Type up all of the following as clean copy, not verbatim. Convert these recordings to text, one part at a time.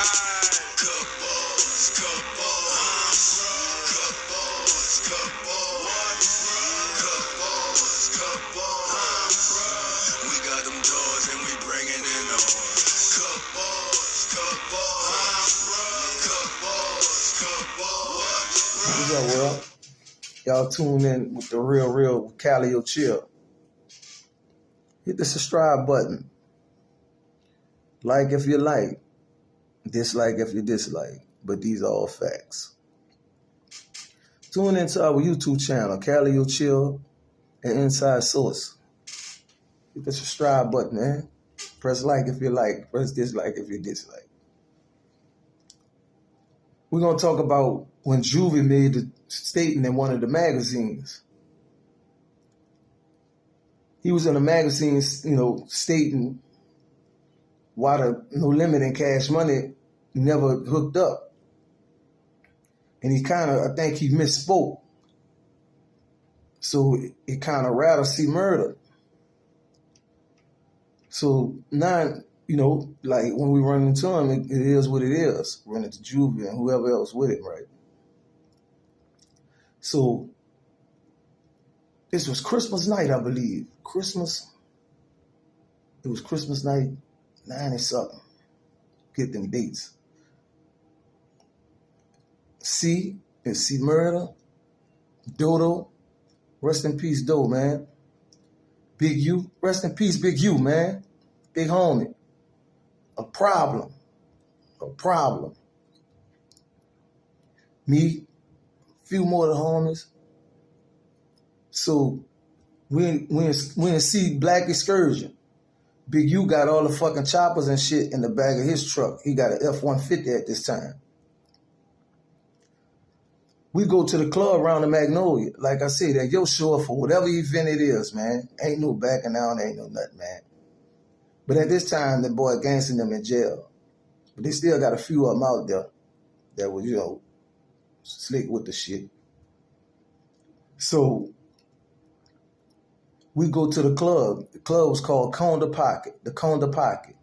What's up, world? Y'all tune in with the real with Calliope. Hit the subscribe button. Like if you like. Dislike if you dislike. But these are all facts. Tune into our YouTube channel, Calliope and Inside Source. Hit the subscribe button, man. Press like if you like. Press dislike if you dislike. We're going to talk about when Juvie made the statement in one of the magazines. He was in a magazine, stating why the No Limit and Cash Money never hooked up. And he I think he misspoke. So it kind of rattled Cmurder. So now, like when we run into him, it is what it is. Run into Juvie and whoever else with it, right? So this was Christmas night, I believe. It was Christmas night, 90-something. Get them dates. C and Cmurder, Dodo, rest in peace, Doe, man. Big U, rest in peace, Big U, man. Big homie. A problem. Me, few more of the homies. So we in see Black Excursion. Big U got all the fucking choppers and shit in the back of his truck. He got an F-150 at this time. We go to the club around the Magnolia. Like I said, at your show for whatever event it is, man. Ain't no backing down, ain't no nothing, man. But at this time, the boy Gangsta them in jail. But they still got a few of them out there that was, slick with the shit. So we go to the club. The club was called Conda Pocket. The Conda Pocket.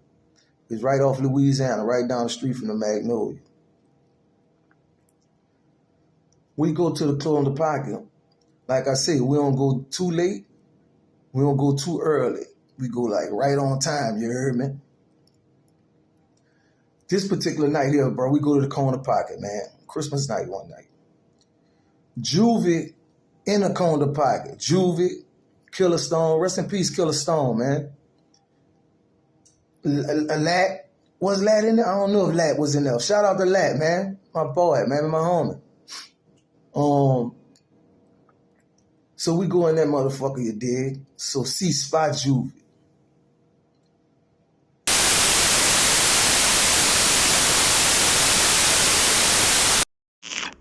It's right off Louisiana, right down the street from the Magnolia. We go to the Conda Pocket. Like I say, we don't go too late. We don't go too early. We go like right on time, you heard me? This particular night here, bro, we go to the Conda Pocket, man. Christmas night one night. Juvie in the Conda Pocket. Juvie, Killer Stone, rest in peace, Killer Stone, man. Lat, was Lat in there? I don't know if Lat was in there. Shout out to Lat, man. My boy, man, my homie. So we go in that motherfucker, you dig? So see spot Juvie.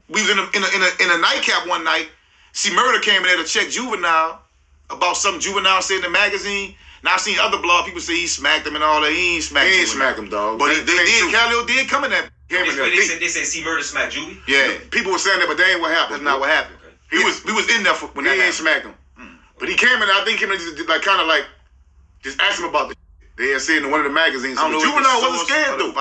We was in a nightcap one night. Cmurder came in there to check Juvenile about something Juvenile said in the magazine. Now I've seen other blog people say he smacked him and all that. He ain't smacked him, dog. But Calliope did come in there. They said Cmurder smacked Juvie? Yeah. People were saying that, but that ain't what happened. That's not what happened. Okay. We was in there when he ain't smacked him. But he came in, I think he came in just asked him about the shit. They had said in one of the magazines. I don't know. Juvenile wasn't scared though.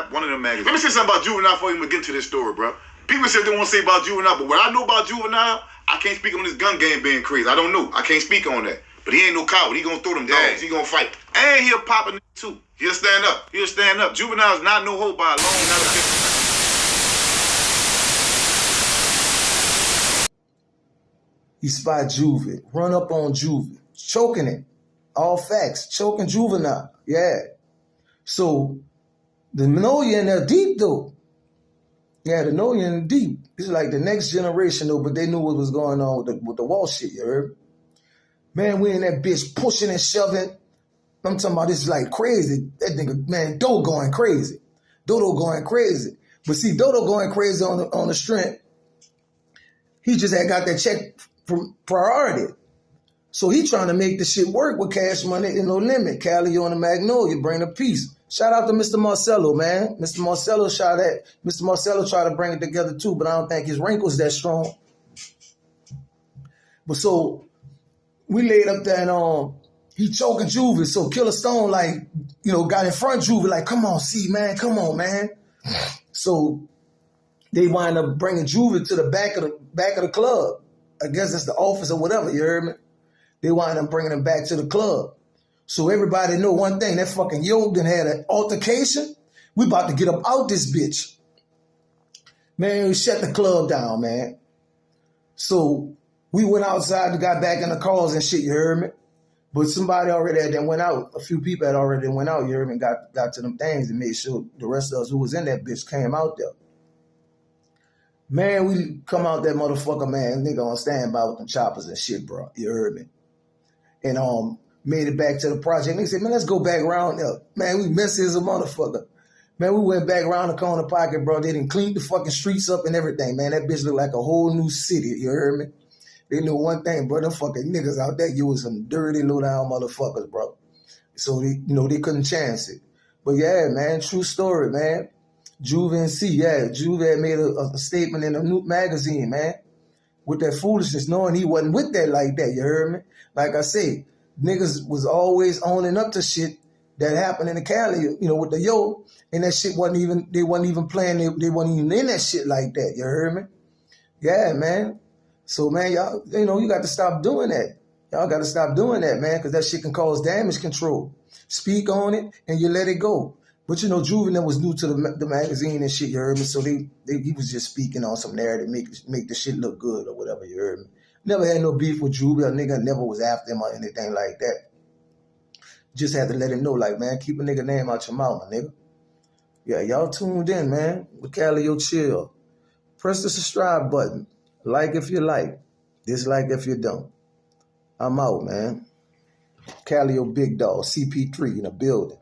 One of the magazines. Let me say something about Juvenile before we get into this story, bro. People said they want to say about Juvenile, but what I know about Juvenile, I can't speak on this gun game being crazy. I don't know. I can't speak on that. But he ain't no coward. He gonna throw them dogs. He gonna fight. And he'll pop a nigga too. He'll stand up. Juvenile's not no hoe by a long night. He spot Juvie. Run up on Juvie. Choking it. All facts. Choking Juvenile. Yeah. So the Magnolia in there deep though. Yeah, the Magnolia in deep. It's like the next generation though, but they knew what was going on with the wall shit, you heard? Man, we in that bitch pushing and shoving. I'm talking about this like crazy. That nigga, man, Dodo going crazy. But see, Dodo going crazy on the strength. He just had got that check from Priority. So he trying to make the shit work with Cash Money and No Limit. Calliope on the Magnolia, bring the peace. Shout out to Mr. Marcello, man. Mr. Marcello tried to bring it together too, but I don't think his wrinkles that strong. But so we laid up there and he choking Juvie. So Killer Stone got in front of Juvie like, come on, C, man, come on, man. So they wind up bringing Juvie to the back of the club. I guess it's the office or whatever, you heard me? They wind up bringing him back to the club. So everybody know one thing, that fucking Yo done had an altercation. We about to get up out this bitch. Man, we shut the club down, man. So we went outside and got back in the cars and shit, you heard me? But somebody already had went out. A few people had already went out, you heard me, and got to them things and made sure the rest of us who was in that bitch came out there. Man, we come out that motherfucker, man, nigga on standby with them choppers and shit, bro. You heard me? And made it back to the project. Nigga said, man, let's go back around there. Man, we messy as a motherfucker. Man, we went back around the corner pocket, bro. They done cleaned the fucking streets up and everything, man. That bitch looked like a whole new city, you heard me? They knew one thing, bro. Them fucking niggas out there, you was some dirty, low-down motherfuckers, bro. So, they couldn't chance it. But, yeah, man, true story, man. Juvie and C, yeah. Juvie had made a statement in a new magazine, man, with that foolishness, knowing he wasn't with that like that, you heard me? Like I said, niggas was always owning up to shit that happened in the Cali, with the Yo, and that shit they wasn't even playing, they wasn't even in that shit like that, you heard me? Yeah, man. So, man, y'all, you got to stop doing that. Y'all got to stop doing that, man, because that shit can cause damage control. Speak on it, and you let it go. But, Juvenile was new to the magazine and shit, you heard me? So he was just speaking on some narrative, make the shit look good or whatever, you heard me? Never had no beef with Juvie. A nigga never was after him or anything like that. Just had to let him know, like, man, keep a nigga name out your mouth, my nigga. Yeah, y'all tuned in, man, with Calliope Chill. Press the subscribe button. Like if you like. Dislike if you don't. I'm out, man. Calliope Big Dog, CP3 in the building.